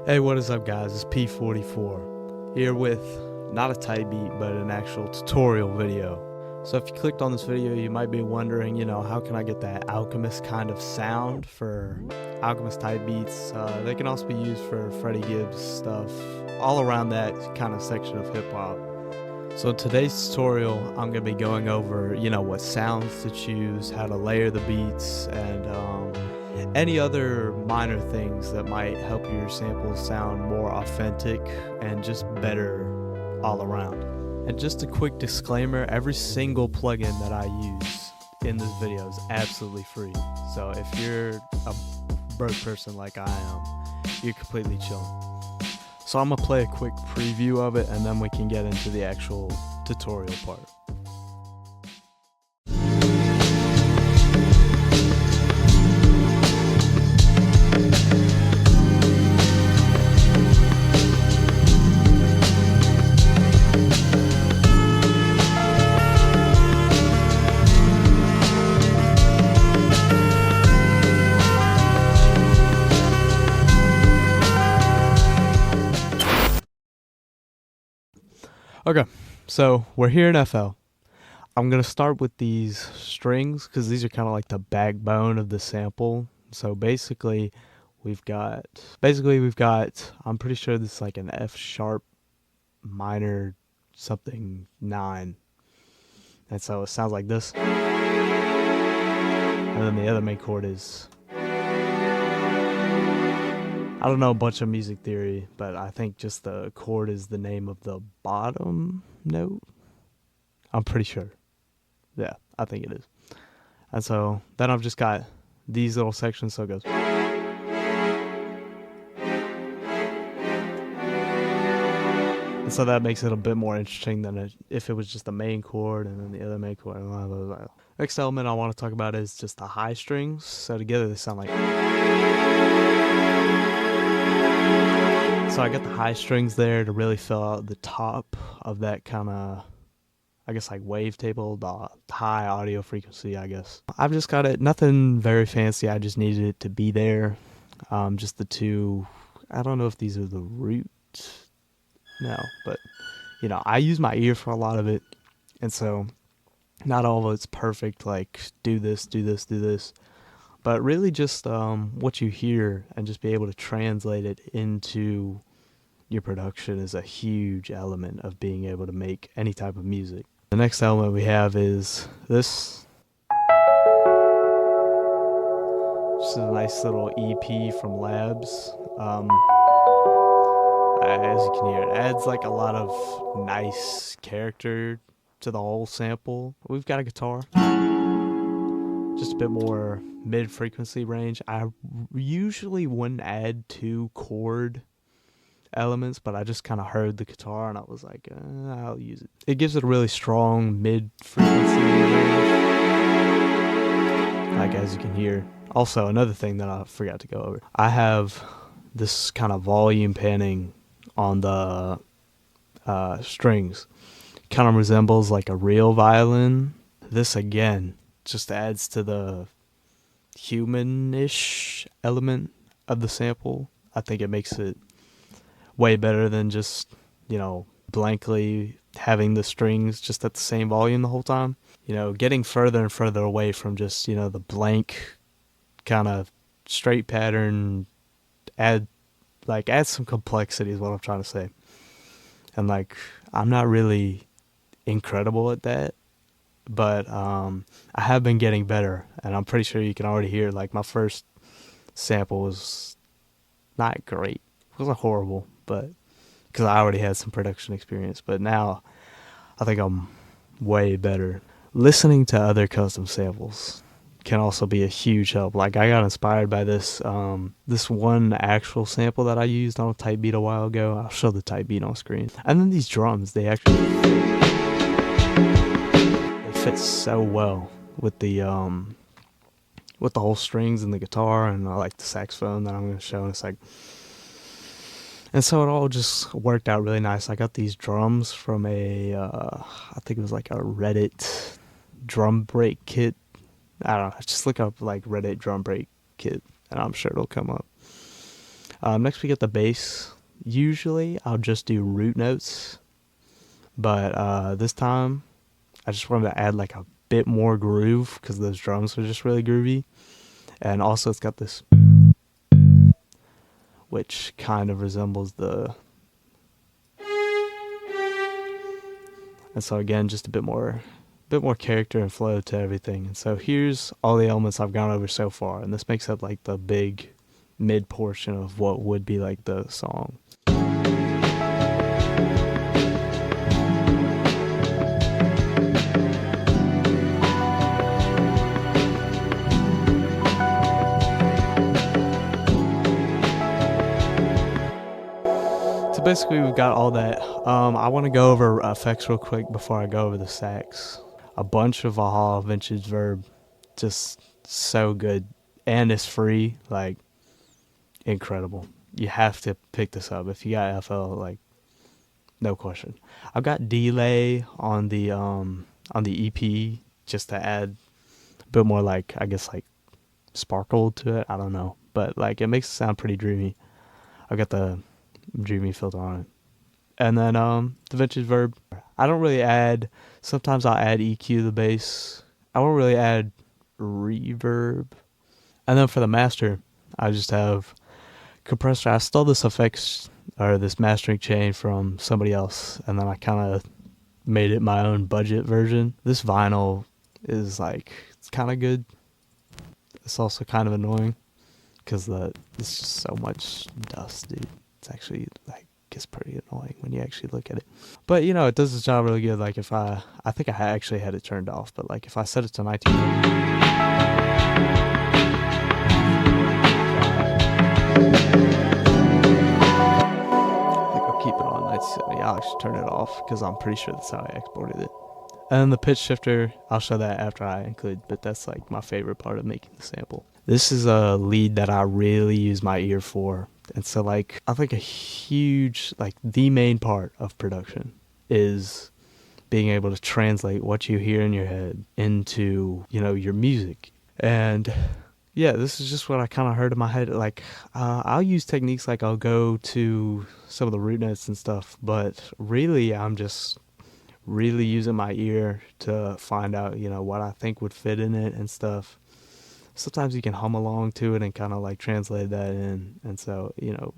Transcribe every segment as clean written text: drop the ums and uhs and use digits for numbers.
Hey, what is up guys, it's P44, here with not a type beat, but an actual tutorial video. So if you clicked on this video, you might be wondering, how can I get that Alchemist kind of sound for Alchemist type beats? They can also be used for Freddie Gibbs stuff, all around that kind of section of hip hop. So in today's tutorial, I'm going to be going over, what sounds to choose, how to layer the beats, and any other minor things that might help your samples sound more authentic and just better all around. And just a quick disclaimer, every single plugin that I use in this video is absolutely free. So if you're a broke person like I am, you're completely chilling. So I'm going to play a quick preview of it and then we can get into the actual tutorial part. Okay, so we're here in FL. I'm going to start with these strings because these are kind of like the backbone of the sample. So basically we've got, I'm pretty sure this is like an F sharp minor something 9. And so it sounds like this. And then the other main chord is, I don't know a bunch of music theory, but I think just the chord is the name of the bottom note. I'm pretty sure. Yeah, I think it is. And so then I've just got these little sections, so it goes. And so that makes it a bit more interesting than if it was just the main chord and then the other main chord. Next element I want to talk about is just the high strings. So together they sound like. So I got the high strings there to really fill out the top of that kind of, I guess, like wavetable, the high audio frequency, I guess. I've just got it, nothing very fancy, I just needed it to be there. Just the two, I don't know if these are the root, no, but, I use my ear for a lot of it, and so not all of it's perfect, like do this, but really just what you hear and just be able to translate it into your production is a huge element of being able to make any type of music. The next element we have is this. This is a nice little EP from Labs. As you can hear, it adds like a lot of nice character to the whole sample. We've got a guitar. Just a bit more mid-frequency range. I usually wouldn't add 2 chord elements, but I just kind of heard the guitar and I was like, I'll use it. It gives it a really strong mid-frequency range, like as you can hear. Also, another thing that I forgot to go over, I have this kind of volume panning on the strings. Kind of resembles like a real violin. This again just adds to the human-ish element of the sample. I think it makes it way better than just, blankly having the strings just at the same volume the whole time. Getting further and further away from just, the blank kind of straight pattern, add some complexity is what I'm trying to say. And I'm not really incredible at that, but I have been getting better, and I'm pretty sure you can already hear, my first sample was not great. It wasn't horrible, but because I already had some production experience, but now I think I'm way better. Listening to other custom samples can also be a huge help. I got inspired by this this one actual sample that I used on a type beat a while ago. I'll show the type beat on screen. And then these drums, they fit so well with the whole strings and the guitar, and I like the saxophone that I'm going to show in a sec. And so it all just worked out really nice. I got these drums from I think it was like a Reddit drum break kit. I don't know, just look up Reddit drum break kit and I'm sure it'll come up. Next we get the bass. Usually I'll just do root notes, but this time I just wanted to add like a bit more groove because those drums are just really groovy. And also it's got this, which kind of resembles the, and so again, just a bit more character and flow to everything. And so here's all the elements I've gone over so far, and this makes up like the big mid portion of what would be like the song. So basically we've got all that. I want to go over effects real quick before I go over the sax. A bunch of Aha vintage verb, just so good, and it's free, like incredible. You have to pick this up if you got FL, like no question. I've got delay on the EP just to add a bit more, like I guess like sparkle to it. I don't know, but like it makes it sound pretty dreamy. I've got the dreamy filter on it. And then the vintage verb, I don't really add, sometimes I'll add EQ to the bass. I won't really add reverb. And then for the master, I just have compressor. I stole this effects or this mastering chain from somebody else, and then I kind of made it my own budget version. This vinyl is like, it's kind of good. It's also kind of annoying because it's just so much dust, dude. It's actually like, it's pretty annoying when you actually look at it. But you know, it does its job really good. Like if I think I actually had it turned off, but like if I set it to 19, like I'll keep it on 1970. I'll actually turn it off because I'm pretty sure that's how I exported it. And then the pitch shifter, I'll show that after I include, but that's like my favorite part of making the sample. This is a lead that I really use my ear for. And so like, I think a huge, like the main part of production is being able to translate what you hear in your head into, you know, your music. And yeah, this is just what I kind of heard in my head. Like, I'll use techniques like I'll go to some of the root notes and stuff, but really I'm just really using my ear to find out, you know, what I think would fit in it and stuff. Sometimes you can hum along to it and kind of like translate that in. And so, you know.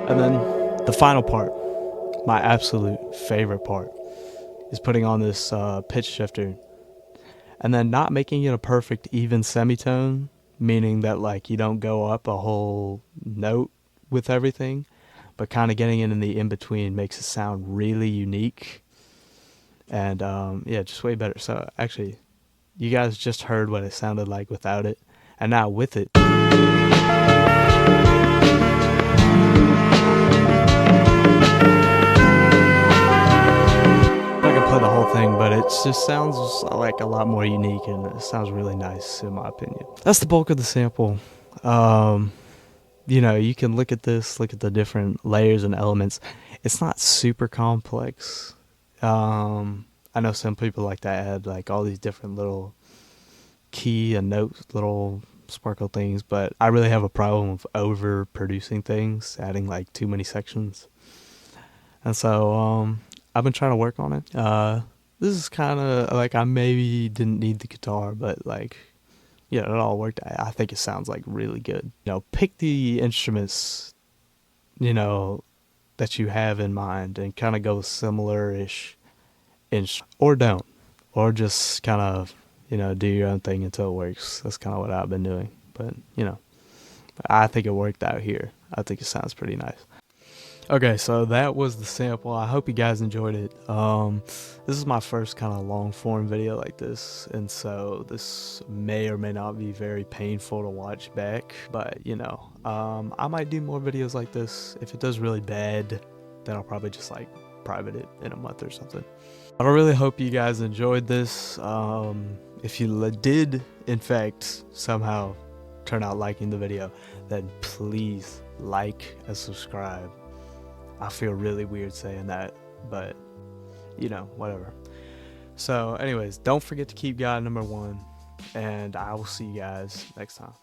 And then the final part, my absolute favorite part, is putting on this pitch shifter. And then not making it a perfect even semitone, meaning that like you don't go up a whole note with everything, but kind of getting it in the in-between makes it sound really unique. And yeah, just way better. So actually, you guys just heard what it sounded like without it. And now with it. Play the whole thing, but it just sounds like a lot more unique and it sounds really nice in my opinion. That's the bulk of the sample. You know, you can look at this, look at the different layers and elements. It's not super complex. I know some people like to add like all these different little key and note little sparkle things, but I really have a problem with over producing things, adding like too many sections. And so I've been trying to work on it. This is kind of like, I maybe didn't need the guitar, but like, yeah, it all worked. I think it sounds like really good. You know, pick the instruments, you know, that you have in mind and kind of go similar-ish, or don't, or just kind of, you know, do your own thing until it works. That's kind of what I've been doing. But, you know, I think it worked out here. I think it sounds pretty nice. Okay, so that was the sample. I hope you guys enjoyed it. This is my first kind of long form video like this, and so this may or may not be very painful to watch back, but you know, I might do more videos like this. If it does really bad, then I'll probably just like private it in a month or something. But I really hope you guys enjoyed this. If you did in fact somehow turn out liking the video, then please like and subscribe. I feel really weird saying that, but you know, whatever. So anyways, don't forget to keep God number one, and I will see you guys next time.